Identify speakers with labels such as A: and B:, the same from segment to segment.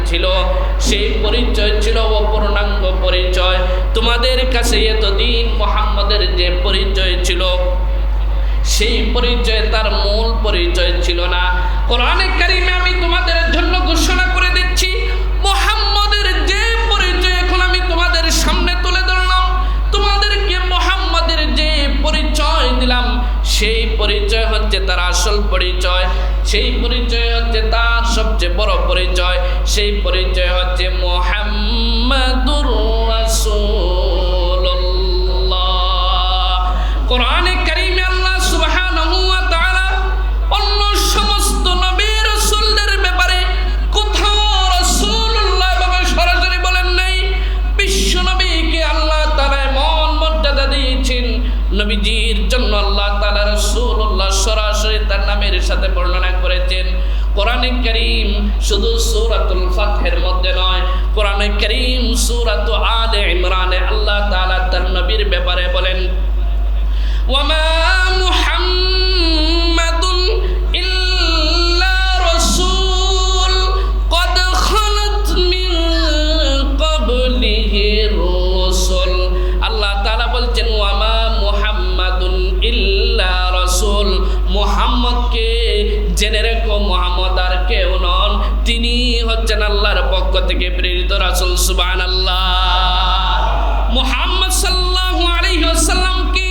A: ছিল, সেই পরিচয় ছিল অপূর্ণাঙ্গ পরিচয়। তোমাদের কাছে এতদিন মুহাম্মদের যে পরিচয় ছিল, সেই পরিচয় তার মূল পরিচয় ছিল না। কোরআনে কারিমে আমি তোমাদের জন্য ঘোষণা করে দিচ্ছি, মুহাম্মদের যে পরিচয় এখন আমি তোমাদের সামনে তুলে ধরলাম, তোমাদেরকে মুহাম্মদের যে পরিচয় দিলাম, সেই পরিচয় হচ্ছে তার আসল পরিচয়, সেই পরিচয় হচ্ছে তার সবচেয়ে বড় পরিচয়, সেই পরিচয় হচ্ছে মুহাম্মাদুর রাসূলুল্লাহ। কোরআনে কারিমে আল্লাহ সুবহানাহু ওয়া তাআলা অন্য সমস্ত নবী রাসূলদের ব্যাপারে কোথাও রাসূলুল্লাহ ভাবে সরাসরি বলেন নাই। বিশ্ব নবীকে আল্লাহ তাআলা এমন মর্যাদা দিয়েছেন, নবীজির জন্য আল্লাহ তাআলা রাসূলুল্লাহ সরাসরি তার নামের সাথে বর্ণনা করেছেন। কোরআনে কারীম শুধু সূরাতুল ফাতহের মধ্যে নয়, কোরআনে কারীম সূরাতু আলে ইমরানে আল্লাহ তাআলা তার নবীর ব্যাপারে বলেন, ওয়ামা মুহাম্মাদুন ইল্লা রাসূল ক্বাদ খালাত মিন ক্বাবলিহির রাসূল। আল্লাহ তাআলা বলছেন, ওয়ামা মুহাম্মাদুন ইল্লা রাসূল, মুহাম্মদকে জেনে রেখো, মুহাম্মদ আর কেউ নন, তিনি হচ্ছেন আল্লাহর পক্ষ থেকে প্রেরিত রাসূল। সুবহানাল্লাহ। মুহাম্মদ সাল্লাল্লাহু আলাইহি ওয়াসাল্লাম কি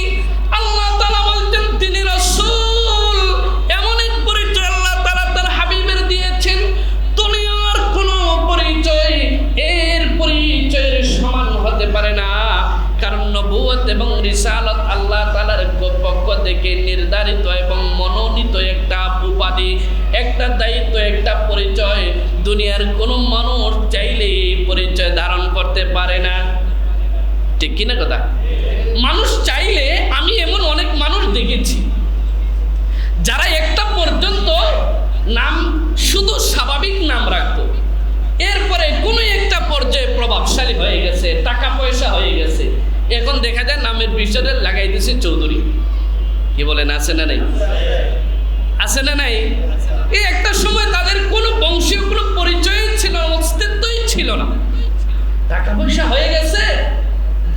A: আল্লাহ তাআলা বলতেন তিনি রাসূল, এমন এক পরিচয় আল্লাহ তাআলা তার হাবিবের দিয়েছেন, দুনিয়ার কোনো পরিচয় এর পরিচয়ের সমান হতে পারে না। কারণ নবুয়ত এবং রিসালাত আল্লাহ তাআলার পক্ষ থেকে নির্ধারিত এবং মনোনীত একটা উপাধি, একটা দায়িত্ব, একটা পরিচয়। দুনিয়ার কোনো মানুষ চাইলে এই পরিচয় ধারণ করতে পারে না। ঠিক কিনা কথা? মানুষ চাইলে, আমি এমন অনেক মানুষ দেখেছি যারা একটা পর্যন্ত নাম শুধু স্বাভাবিক নাম রাখতো, এরপরে কোনো একটা পর্যায়ে প্রভাবশালী হয়ে গেছে, টাকা পয়সা হয়ে গেছে, এখন দেখা যায় নামের পিছনে লাগাই দিয়েছে চৌধুরী। কি বলেন, আছে না নাই? আছে না নাই? এই একটা সময় তাদের কোনো বংশীয় কোনো পরিচয় ছিল না, অস্তিত্বই ছিল না। টাকা পয়সা হয়ে গেছে,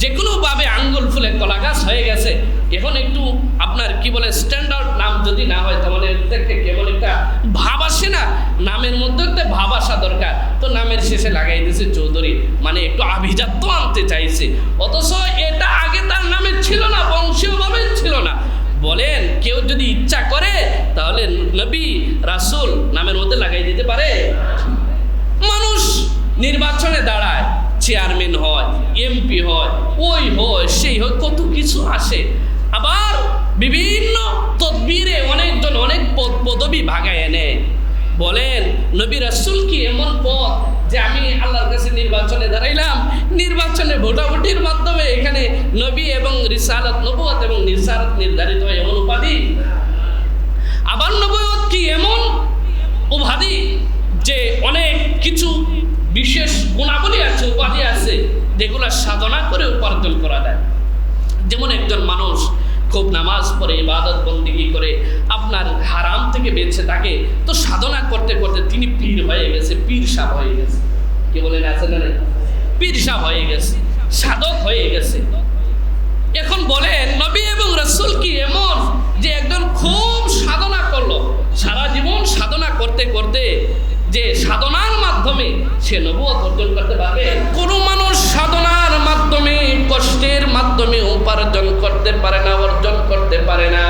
A: যে কোনো ভাবে আঙ্গুল ফুলে কলা গাছ হয়ে গেছে, এখন একটু আপনার কি বলে স্ট্যান্ডার্ড নাম যদি না হয়, তাহলে দেখতে কেবল একটা ভাব আসে না, নামের মধ্যে একটা ভাব আসা দরকার, তো নামের শেষে লাগাই দিয়েছে চৌধুরী, মানে একটু আভিজাত্য আনতে চাইছে, অথচ এটা আগে তার নামে ছিল না, বংশীয়ভাবে ছিল না। বলেন, কেউ যদি ইচ্ছা করে তাহলে নবী রাসূল নামের মধ্যে লাগাই দিতে পারে? মানুষ নির্বাচনে দাঁড়ায়, চেয়ারম্যান হয়, এমপি হয়, ওই হয়, সেই হয়, কত কিছু আসে। আবার বিভিন্ন তদবিরে অনেকজন অনেক পদবি ভাগায় নেয়। বলেন, নবী রাসূল কি এমন পদ যে আমি আল্লাহর কাছে নির্বাচনে দাঁড়াইলাম, নির্বাচনে ভোটাভুটির মাধ্যমে এখানে নবী এবং রিসালাত, নবুয়ত এবং রিসালাত নির্ধারিত হয়, এমন উপাধি? আবার নবুয়ত কি এমন উপাধি যে অনেক কিছু বিশেষ গুণাবলী আছে, উপাধি আছে, যেগুলো সাধনা করে উপার্জন করা যায়। যেমন একজন মানুষ খুব নামাজ পড়ে, ইবাদত বন্দেগী করে, আপনার হারাম থেকে বেঁচে থাকে, তো সাধনা করতে করতে তিনি পীর হয়ে গেছে, পীর সাহেব হয়ে গেছে। কি বলেন, আছে না? পীর সাহেব হয়ে গেছে, সাধক হয়ে গেছে। এখন বলেন, নবী এবং রাসূল কি এমন যে একজন খুব সাধনা করলো, সারা জীবন সাধনা করতে করতে যে সাধনার মাধ্যমে সে নবুয়ত অর্জন করতে পারবে? কোনো মানুষ সাধনার মাধ্যমে, কষ্টের মাধ্যমে উপার্জন করতে পারে না, অর্জন করতে পারে না।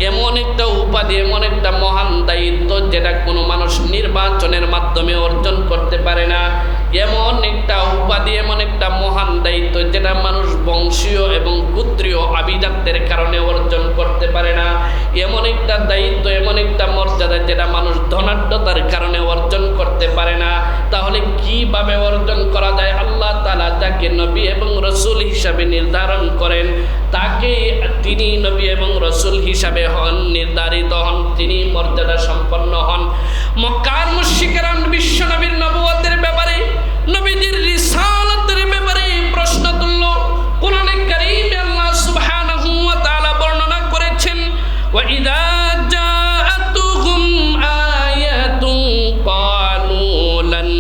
A: এমন একটা উপাধি, এমন একটা মহান দায়িত্ব যেটা কোনো মানুষ নির্বাচনের মাধ্যমে অর্জন করতে পারে না। এমন একটা উপাধি, এমন একটা মহান দায়িত্ব যেটা মানুষ বংশীয় এবং গোত্রীয় আভিজাত্যের কারণে অর্জন করতে পারে না। এমন একটা দায়িত্ব, এমন একটা মর্যাদা যেটা মানুষ ধনাঢ্যতার কারণে অর্জন করতে পারে না। তাহলে কিভাবে অর্জন করা যায়? আল্লাহ তাআলা যাকে নবী এবং রাসূল হিসাবে নির্ধারণ করেন, তাকে তিনি নবী এবং রাসূল হিসাবে হন, নির্ধারিত হন, তিনি মর্যাদা সম্পন্ন হন। মক্কার মুশরিকরা বিশ্ব নবীর নবুয়তের ব্যাপারে, নবীজির রিসালাতের ব্যাপারে প্রশ্ন তুলল। কোরআনে কারীমে আল্লাহ সুবহানাহু ওয়া তাআলা বর্ণনা করেছেন, ওয়া ইযা জাআতুহুম আয়াতুন ক্বালু লান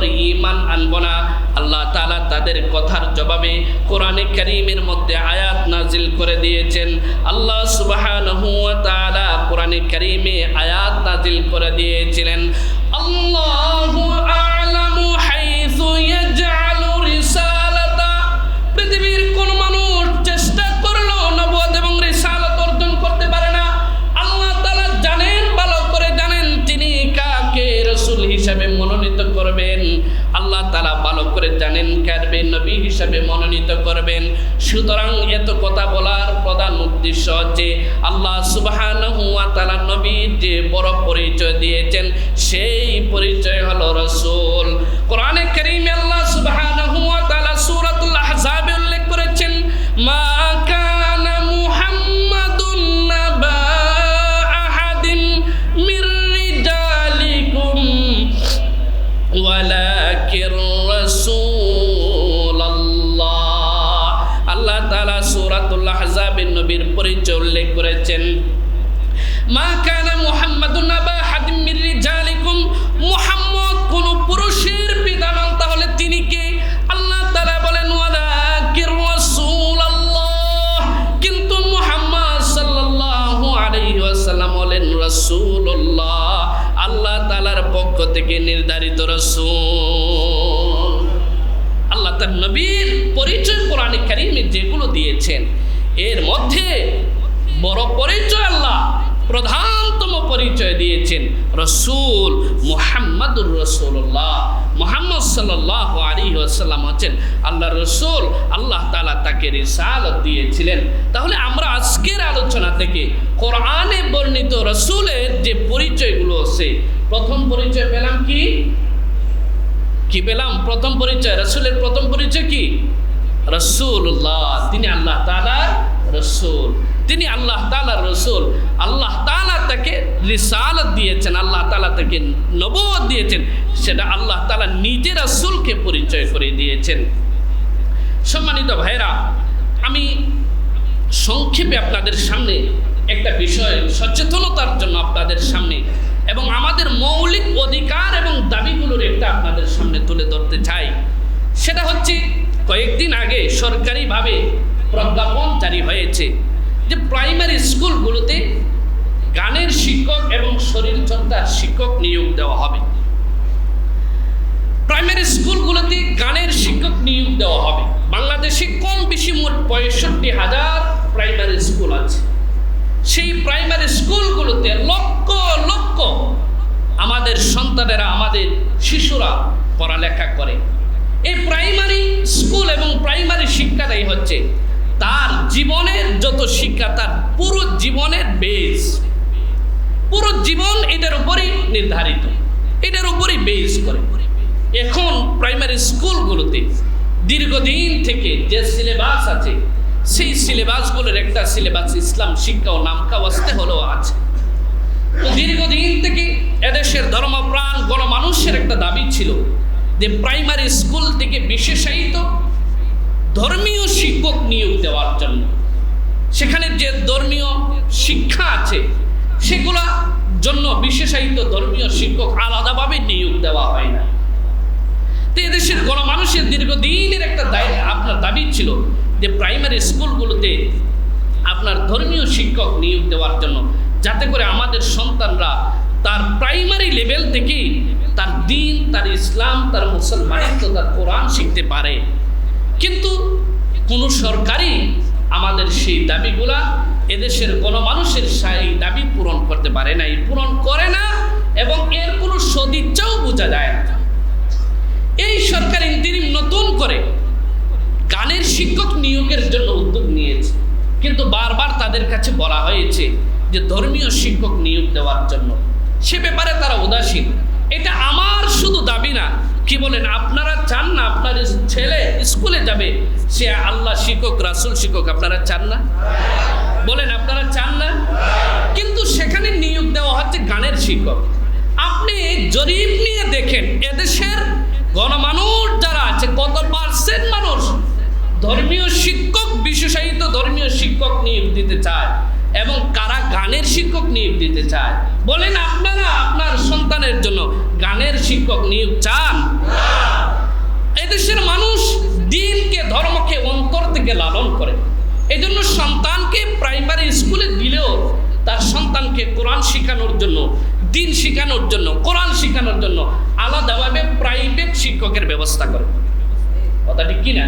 A: উপর ঈমান আনবো না। আল্লাহ তাআলা তাদের কথার জবাবে কোরআনে কারীমের মধ্যে আয়াত নাজিল করে দিয়েছেন। আল্লাহ সুবহানাহু ওয়া তাআলা কোরআনে কারীমে আয়াত নাজিল করে দিয়েছিলেন, আল্লাহু আ'লামু হাইসু ইয়াজআলু রিসালাতা। পৃথিবীর কোন মানুষ চেষ্টা করলেও নবুয়ত এবং রিসালাত অর্জন করতে পারে না। আল্লাহ তাআলা জানেন, ভালো করে জানেন তিনি কাকে রাসূল হিসেবে মনোনীত করবেন। আল্লাহ তাআলা ভালো করে জানেন কাকে নবী হিসেবে মনোনীত করবেন। সুতরাং এত কথা বলার প্রধান উদ্দেশ্য হচ্ছে আল্লাহ সুবহানাহু ওয়া তাআলা নবীর যে বড় পরিচয় দিয়েছেন সেই পরিচয় হলো রাসূল। কোরআনে কারীমে আল্লাহ সুবহানাহু ওয়া তাআলা সূরাতুল আহজাবে উল্লেখ করেছেন, মা কানা মুহাম্মাদুন নাবা আহাদিন মির রিজালিকুম ওয়ালাকির রাসূলুল্লাহ। আল্লাহ তাআলা সূরাতুল আহজাবে নবীর পরিচয় উল্লেখ করেছেন, মা কানা মুহাম্মাদুন নাবা আহাদিন মির রিজালিকুম। মুহাম্মদ কোন পুরুষের পিতা নন, তাহলে তিনি কে? আল্লাহ তাআলা বলেন ওয়ালাকির রাসূলুল্লাহ, কিন্তু মুহাম্মদ সাল্লাল্লাহু আলাইহি ওয়াসাল্লাম হলেন রাসূলুল্লাহ, আল্লাহ তাআলার পক্ষ থেকে নির্ধারিত রাসূল। আল্লাহ তার নবীর পরিচয় কোরআনে কারীমে যেগুলো দিয়েছেন এর মধ্যে বড় পরিচয় আল্লাহ প্রধানতম পরিচয় দিয়েছেন রাসূল মুহাম্মাদুর রাসূলুল্লাহ। মুহাম্মদ সাল্লাল্লাহু আলাইহি ওয়াসাল্লাম হচ্ছেন আল্লাহর রাসূল, আল্লাহ তাআলা তাকে রিসালাত দিয়েছিলেন। তাহলে আমরা আজকের আলোচনা থেকে কোরআনে বর্ণিত রাসূলের যে পরিচয়গুলো আছে, প্রথম পরিচয় পেলাম কি পেলাম? প্রথম পরিচয় রাসূলের প্রথম পরিচয় কি? রাসূলুল্লাহ, তিনি আল্লাহ তাআলার রাসূল, তিনি আল্লাহ তাআলার রাসূল। আল্লাহ তাআলা তাকে রিসালাত দিয়েছেন, আল্লাহ তাআলা তাকে নবুয়ত দিয়েছেন, সেটা আল্লাহ তাআলা নিজের রাসূলকে পরিচয় করে দিয়েছেন। সম্মানিত ভাইরা, আমি সংক্ষেপে আপনাদের সামনে একটা বিষয় সচেতনতার জন্য আপনাদের সামনে এবং আমাদের মৌলিক অধিকার এবং দাবিগুলোর একটা আপনাদের সামনে তুলে ধরতে চাই। সেটা হচ্ছে কয়েকদিন আগে সরকারিভাবে প্রজ্ঞাপন জারি হয়েছে যে প্রাইমারি স্কুলগুলোতে গানের শিক্ষক এবং শরীরচর্চার শিক্ষক নিয়োগ দেওয়া হবে। প্রাইমারি স্কুলগুলোতে গানের শিক্ষক নিয়োগ দেওয়া হবে। বাংলাদেশে কম বেশি মোট 65,000 প্রাইমারি স্কুল আছে। সেই প্রাইমারি স্কুলগুলোতে লক্ষ লক্ষ আমাদের সন্তানেরা, আমাদের শিশুরা পড়ালেখা করে। এই প্রাইমারি স্কুল এবং প্রাইমারি শিক্ষাটাই হচ্ছে তার জীবনের যত শিক্ষা, তার পুরো জীবনের বেস, পুরো জীবন এটার উপরই নির্ধারিত, এটার উপরই বেস করে। এখন প্রাইমারি স্কুলগুলোতে দীর্ঘদিন থেকে যে সিলেবাস আছে, সেই সিলেবাসগুলোর একটা সিলেবাস ইসলাম শিক্ষা ও নামকাওয়াস্তে হলেও আছে। তো দীর্ঘদিন থেকে এদেশের ধর্মপ্রাণ গণমানুষের একটা দাবি ছিল যে প্রাইমারি স্কুল থেকে বিশেষায়িত ধর্মীয় শিক্ষক নিয়োগ দেওয়ার জন্য। সেখানে যে ধর্মীয় শিক্ষা আছে সেগুলা জন্য বিশেষায়িত ধর্মীয় শিক্ষক আলাদাভাবে নিয়োগ দেওয়া হয় না। তো এদেশের গণমানুষের দীর্ঘদিনের একটা আপনার দাবি ছিল যে প্রাইমারি স্কুলগুলোতে আপনার ধর্মীয় শিক্ষক নিয়োগ দেওয়ার জন্য, যাতে করে আমাদের সন্তানরা তার প্রাইমারি লেভেল থেকেই তার দিন, তার ইসলাম, তার মুসলমানিত্ব, তার কোরআন শিখতে পারে। কিন্তু কোনো সরকারই আমাদের সেই দাবিগুলা, এদেশের গণমানুষের সেই দাবি পূরণ করতে পারে নাই, পূরণ করে না, এবং এর কোনো সদিচ্ছাও বোঝা যায় না। এই সরকার ইন্তিরিম নতুন করে গানের শিক্ষক নিয়োগের জন্য উদ্যোগ নিয়েছে, কিন্তু বারবার তাদের কাছে বলা হয়েছে যে ধর্মীয় শিক্ষক নিয়োগ দেওয়ার জন্য। সে ব্যাপারে তারা উদাসীন। এটা আমার শুধু দাবি না, কি বলেন, আপনারা চান না আপনার ছেলে স্কুলে যাবে, সে আল্লাহ শিক্ষক, রাসূল শিক্ষক, আপনারা চান না? বলেন, আপনারা চান না? কিন্তু সেখানে নিয়োগ দেওয়া হচ্ছে গানের শিক্ষক। আপনি জরিপ নিয়ে দেখেন এদেশের গণমানুষ যারা আছে, কত পার্সেন্ট মানুষ ধর্মীয় শিক্ষক, বিশেষায়িত ধর্মীয় শিক্ষক নিয়োগ দিতে চায় এবং কারা গানের শিক্ষক নিয়োগ দিতে চায়? বলেন, আপনারা আপনার সন্তানের জন্য গানের শিক্ষক নিয়োগ চান? থেকে লালন করে। এই জন্য সন্তানকে প্রাইমারি স্কুলে দিলেও তার সন্তানকে কোরআন শেখানোর জন্য, দিন শেখানোর জন্য, কোরআন শেখানোর জন্য আলাদাভাবে প্রাইভেট শিক্ষকের ব্যবস্থা করে। কথা ঠিক কিনা?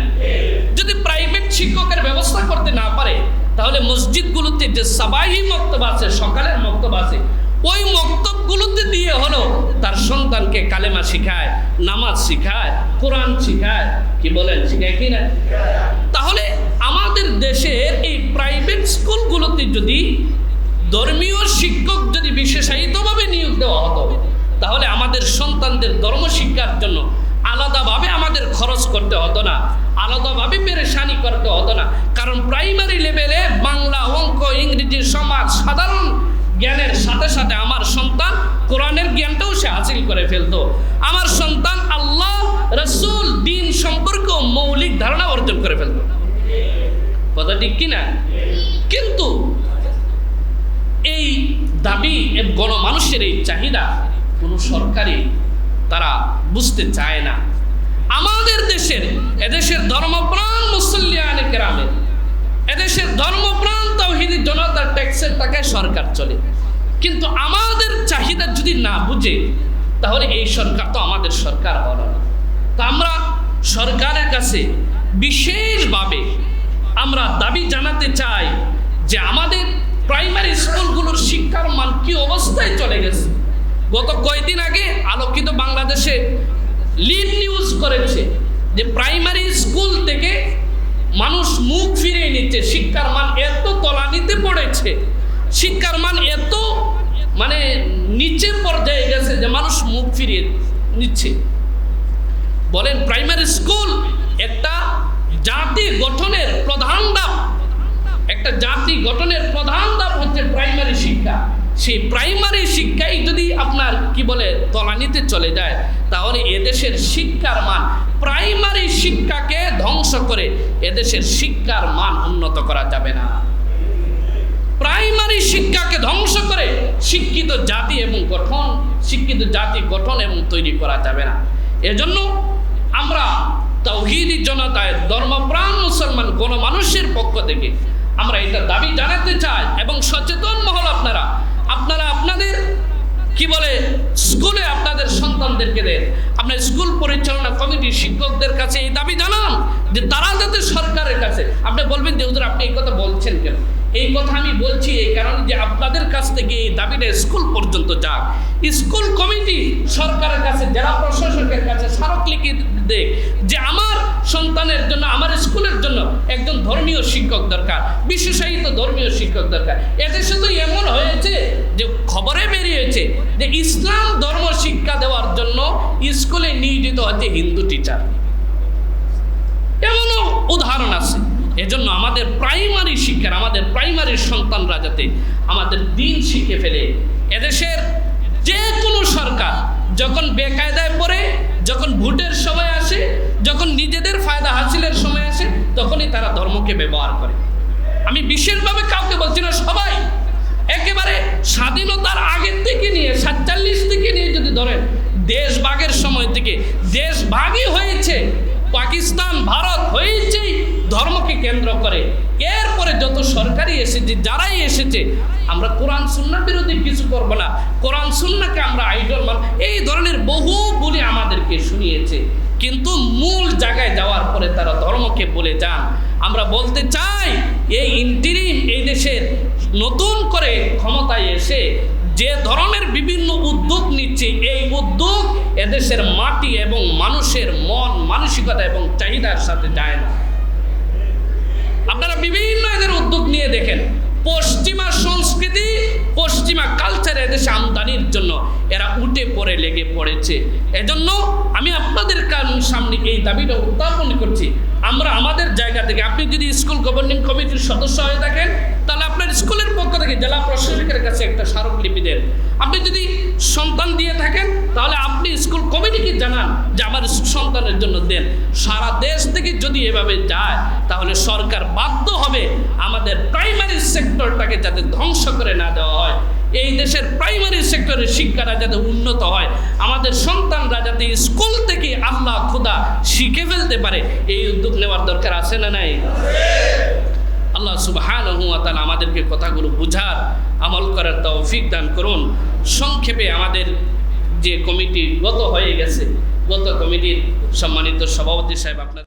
A: যদি প্রাইভেট শিক্ষকের ব্যবস্থা করতে না পারে, তাহলে মসজিদগুলোতে যে সাবাহি মক্তব আছে, সকালের মক্তব আছে, ওই মক্তবগুলোতে দিয়ে হলো তার সন্তানকে কালেমা শিখায়, নামাজ শিখায়, কোরআন শিখায়। কি বলেন, শিখায় কি না? তাহলে আমাদের দেশের এই প্রাইভেট স্কুলগুলোতে যদি ধর্মীয় শিক্ষক যদি বিশেষায়িতভাবে নিয়োগ দেওয়া হতো, তাহলে আমাদের সন্তানদের ধর্ম শিক্ষার জন্য আলাদাভাবে আমাদের খরচ করতে হতো না, আলাদাভাবে পেরেশানি করতে হতো না। কারণ প্রাইমারি লেভেলে বাংলা, অঙ্ক, ইংরেজি, সমাজ, সাধারণ জ্ঞানের সাথে সাথে আমার সন্তান কোরআনের জ্ঞানটাও সে হাসিল করে ফেলতো। আমার সন্তান আল্লাহ, রাসূল, দ্বীন সম্পর্কে মৌলিক ধারণা অর্জন করে ফেলতো। কথা ঠিক কিনা? কিন্তু এই দাবি গণমানুষের এই চাহিদা কোনো সরকারি তারা বুঝতে চায় না। আমাদের এদেশের ধর্মপ্রাণ মুসল্লিয়ানে কেরামের, এদেশের ধর্মপ্রাণ তাওহীদি জনতার ট্যাক্সের টাকায় সরকার চলে। কিন্তু আমাদের চাহিদা যদি না বুঝে, তাহলে এই সরকার তো আমাদের সরকার হলো না। তো আমরা সরকারের কাছে বিশেষভাবে আমরা দাবি জানাতে চাই যে আমাদের প্রাইমারি স্কুলগুলোর শিক্ষার মান কি অবস্থায় চলে গেছে। গত কয়েকদিন আগে আলোকিত বাংলাদেশে লিড নিউজ করেছে যে প্রাইমারি স্কুল থেকে মানুষ মুখ ফিরিয়ে নিচ্ছে, শিক্ষার মান এত তলানিতে পড়েছে, শিক্ষার মান এত নিচে পর্যায়ে গেছে যে মানুষ মুখ ফিরিয়ে নিচ্ছে। বলেন, প্রাইমারি স্কুল একটা জাতি গঠনের প্রধান ধাপ, একটা জাতি গঠনের প্রধান ধাপ হচ্ছে প্রাইমারি শিক্ষা। সেই প্রাইমারি শিক্ষাই যদি আপনার তলানিতে চলে যায়, তাহলে এদেশের শিক্ষার মান, প্রাইমারি শিক্ষাকে ধ্বংস করে এদেশের শিক্ষার মান উন্নত করা যাবে না। প্রাইমারি শিক্ষাকে ধ্বংস করে শিক্ষিত জাতি গঠন এবং তৈরি করা যাবে না। এজন্য আমরা তাওহীদি জনতায়, ধর্মপ্রাণ মুসলমান গণমানুষের পক্ষ থেকে আমরা এটা দাবি জানাতে চাই। এবং সচেতন মহল আপনারা আপনাদের স্কুলে আপনাদের সন্তানদেরকে দেন। আপনার স্কুল পরিচালনা কমিটির শিক্ষকদের কাছে এই দাবি জানান যে তারা যাতে সরকারের কাছে, আপনি বলবেন যে হুজুর আপনি এই কথা বলছেন কেন? এই কথা আমি বলছি এই কারণে যে আপনাদের কাছ থেকে এই দাবিটা স্কুল পর্যন্ত যাক। স্কুল কমিটি সরকারের কাছে, জেলা প্রশাসকের কাছে স্মারক লিখে দেয় যে আমার সন্তানের জন্য, আমার স্কুলের জন্য একজন ধর্মীয় শিক্ষক দরকার, বিশেষায়িত ধর্মীয় শিক্ষক দরকার। এদেশে তো এমন হয়েছে যে খবরে বেরিয়েছে যে ইসলাম ধর্ম শিক্ষা দেওয়ার জন্য স্কুলে নিয়োজিত হচ্ছে হিন্দু টিচার, এমনও উদাহরণ আছে। এজন্য আমাদের প্রাইমারি শিক্ষার, আমাদের প্রাইমারি সন্তানরা যাতে আমাদের দিন শিখে ফেলে। এদেশের যে কোনো সরকার যখন বেকায়দায় পড়ে, যখন ভোটের সময় আসে, যখন নিজেদের ফায়দা হাসিলের সময় আসে, তখনই তারা ধর্মকে ব্যবহার করে। আমি বিশেষভাবে কাউকে বলছি না, সবাই একেবারে স্বাধীনতার আগের থেকে নিয়ে 47 থেকে নিয়ে যদি ধরেন, দেশ ভাগের সময় থেকে, দেশ ভাগই হয়েছে, পাকিস্তান ভারত হয়েছেই ধর্মকে কেন্দ্র করে। এরপরে যত সরকারি এসেছে, যারাই এসেছে, আমরা কোরআন সুন্নাহ বিরোধী কিছু করব না, কোরআন সুন্নাহকে আমরা আইডল এই ধরনের বহু বলে আমাদেরকে শুনিয়েছে। কিন্তু মূল জায়গায় যাওয়ার পরে তারা ধর্মকে বলে যান। আমরা বলতে চাই, এই ইন্টিরিম এই দেশের নতুন করে ক্ষমতায় এসে যে ধরনের বিভিন্ন উদ্যোগ নিচ্ছে, এই উদ্যোগ এদেশের মাটি এবং মানুষের মন মানসিকতা এবং চাহিদার সাথে যায় না। আপনারা বিভিন্ন এদের উদ্যোগ নিয়ে দেখেন, পশ্চিমা সংস্কৃতি, পশ্চিমা কালচার এদেশে আমদানির জন্য এরা উঠে পড়ে লেগে পড়েছে। এজন্য আমি আপনাদের সামনে এই দাবিটা উত্থাপন করছি। আমরা আমাদের জায়গা থেকে, আপনি যদি স্কুল গভর্নিং কমিটির সদস্য হয়ে থাকেন, তাহলে আপনার স্কুলের পক্ষ থেকে জেলা প্রশাসকের কাছে একটা স্মারকলিপি দেন। আপনি যদি সন্তান দিয়ে থাকেন, তাহলে আপনি স্কুল কমিটিকে জানান যে আমার সন্তানের জন্য দেন। সারা দেশ থেকে যদি এভাবে যায়, তাহলে সরকার বাধ্য হবে আমাদের প্রাইমারি সেক্টরটাকে যাতে ধ্বংস করে না দেওয়া হয়, এই দেশের প্রাইমারি সেক্টরের শিক্ষাটা যাতে উন্নত হয়, আমাদের সন্তানরা যাতে স্কুল থেকে আল্লাহ খোদা শিখে ফেলতে পারে, এই উদ্যোগ নেওয়ার দরকার আছে না নাই? আল্লাহ সুবহানাহু ওয়া তাআলা আমাদেরকে কথাগুলো বুঝার, আমল করার তৌফিক দান করুন। সংক্ষেপে আমাদের যে কমিটি গত হয়ে গেছে, গত কমিটির সম্মানিত সভাপতি সাহেব আপনার